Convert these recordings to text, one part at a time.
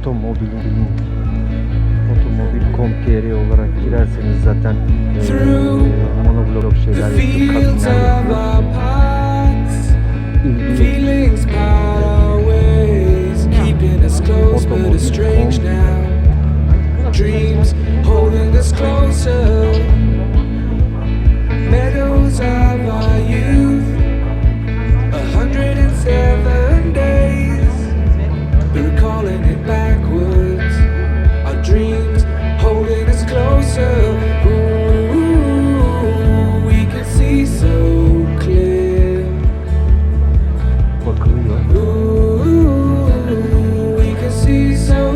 otomobil.com.tr olarak girerseniz zaten monoblog şeyler yapıyor, Dreams holding us closer. Meadows of our youth. 107 days. We're calling it backwards. Our dreams holding us closer. Ooh, we can see so clear. Ooh, we can see so.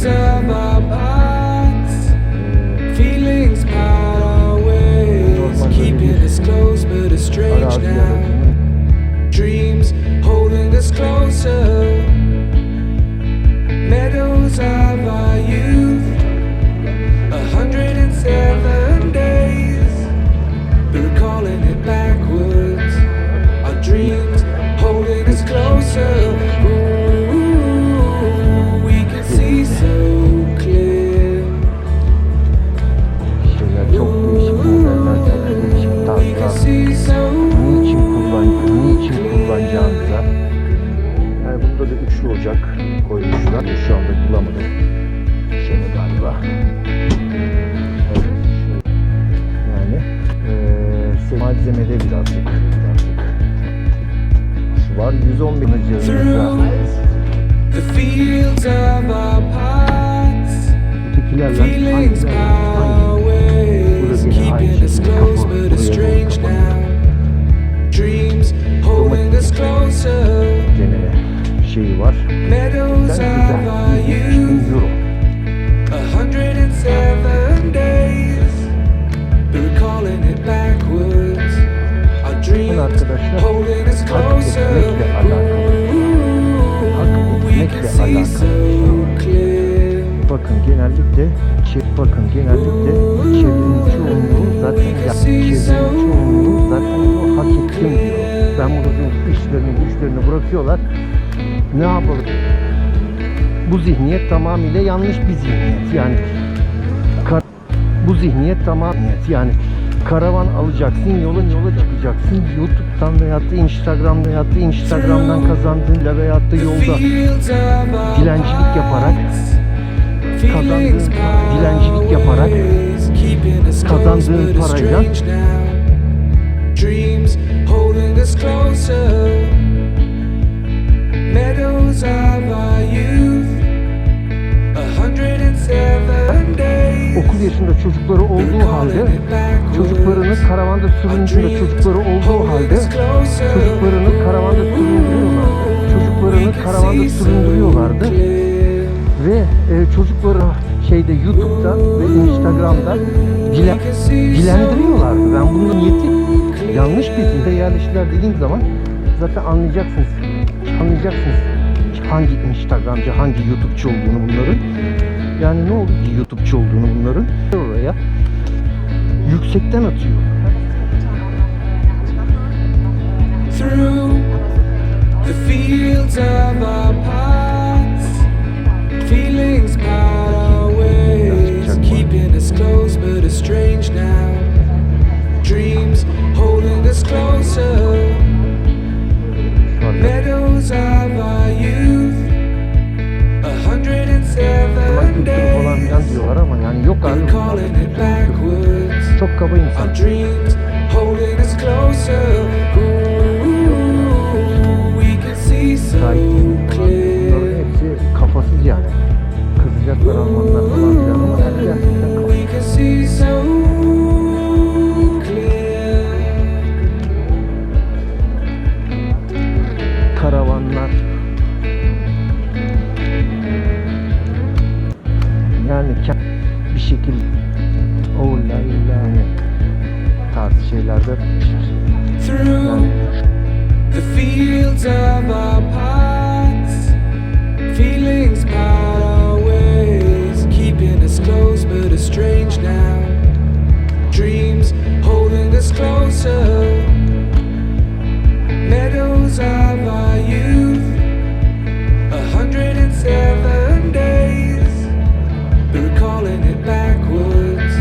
Of our paths, feelings part our ways, keeping us close but estranged now. Dreams holding us closer. Meadows of our youth. 107 days. We're calling it backwards. Our dreams holding us closer. kullanacağınıza. Yani bunda da üçlü ocak koymuşlar. Şu anda bulamadım. Şöyle galiba. Evet. Yani malzemede birazcık şu var. 111 cihazımızda. Ötekilerle aynı. Burada yine aynı şekilde gene şeyi var. Güzel. 3000 euro. 107 days. We're calling it backwards. Our dreams holding us closer. We can see so clear. Bakın genellikle çevrenin çoğunluğu zaten o hak ettim diyor. Ben burada güçlerini bırakıyorlar. Ne yapalım? Bu zihniyet tamamıyla yanlış bir zihniyet. Yani karavan alacaksın, yola çıkacaksın. YouTube'dan veyahut da Instagram'dan kazandığınla veyahut da yolda dilencilik yaparak kazandığın parayla dreams holding us closer. Meadows of our youth. 107 days. Okul yaşında çocukları olduğu halde, çocuklarını karavanda süründürüyorlardı ve çocukları YouTube'da ve Instagram'da dilendiriyorlardı. Ben bunun niyeti yanlış bir zihniyete yerleştiler dediğim zaman zaten anlayacaksınız hangi Instagramcı, hangi YouTube'cu olduğunu bunların. Yani ne oldu ki YouTube'cu olduğunu bunların oraya yüksekten atıyor. Through the fields of our paths, feelings part our ways, keeping us close but estranged now. Dreams holding us closer. Meadows of our youth. 107 days. Falan diyorlar ama yani yok abi. Çok kaba insan. Our dreams holding us closer. We can see so clear. Bunların hepsi kafasız yani. Kızacaklar Almanlar falan filan ama gerçekten kafasız. We can see so clear. Karavanlar. Yani bir şekilde yani tarz şeylerde yani the fields of our past, feelings part our ways, keeping us close but estranged now. Dreams holding us closer, meadows of our youth, 107 days, but recalling it backwards.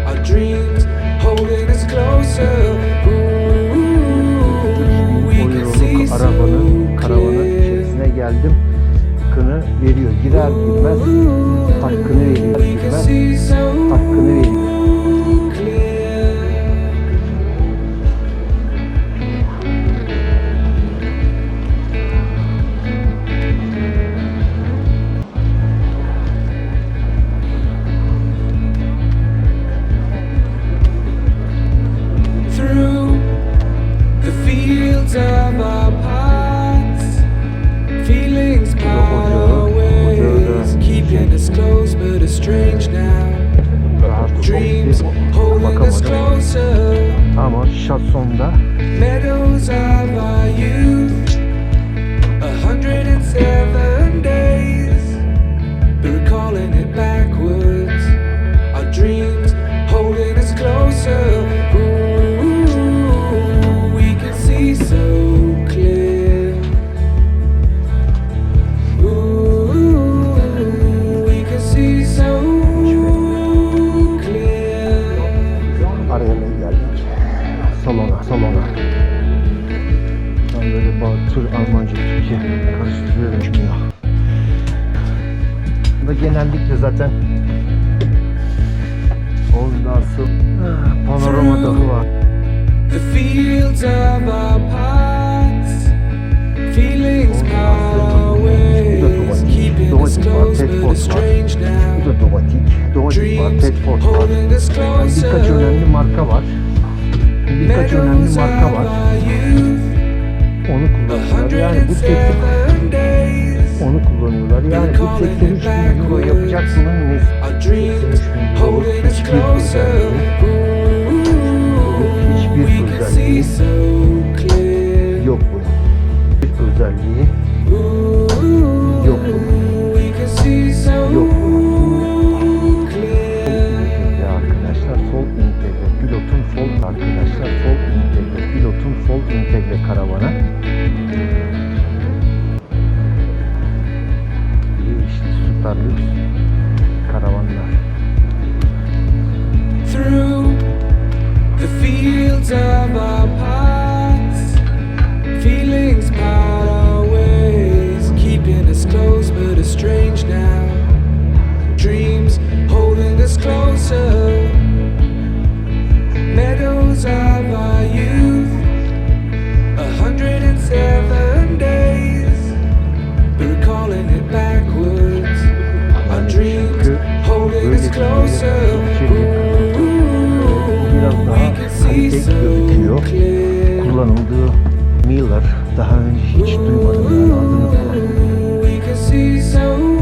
Our dreams holding us closer. Ooh, we can see so Karavanın içerisine geldim. Hakkını veriyor. Girer girmez hakkını veriyor. Girmez hakkını veriyor. Of our past, feelings part our ways, keeping us close but estranged now. Dreams holding us closer, ama şasonda meadows of our youth, 107 days, but recalling it backwards. Our dreams holding us closer. So clear. Ooh, we can see so clear. araya geldik. Salona. Ben böyle Batı, Almanca, Türkçe karıştırıyorum. Düşmüyor. Burada genellikle zaten ondan sonra panorama dağı var. The fields of our past, feelings part our ways, keeping us close but estranged Bu now. da domatik var, Tedford var. Holding us Yani birkaç closer, önemli marka var. meadows of our youth, Onu kullanıyorlar. Yani bu teklif 107 days, onu kullanıyorlar. Yani bu 83 bin euro yapacak bunun nesi? our dreams 83 bin euro holding us hiçbir closer. özelliği, We hiçbir can see özelliği so clear. yok bunun. Bir özelliği yok bunun. We can see so Yok bunun. clear. Arkadaşlar sol entegre pilotun sol arkadaşlar sol entegre pilotun sol entegre karavana. İşte süper lüks karavanlar. Through the fields of our past, feelings part our ways, keeping us close but estranged now. Dreams holding us closer, meadows of our youth, 107 days, but recalling it backwards. Our dreams holding us closer. Biraz daha kaliteli gözüküyor. Kullanıldığı Miller daha önce hiç duymadım yani adını falan. We can see so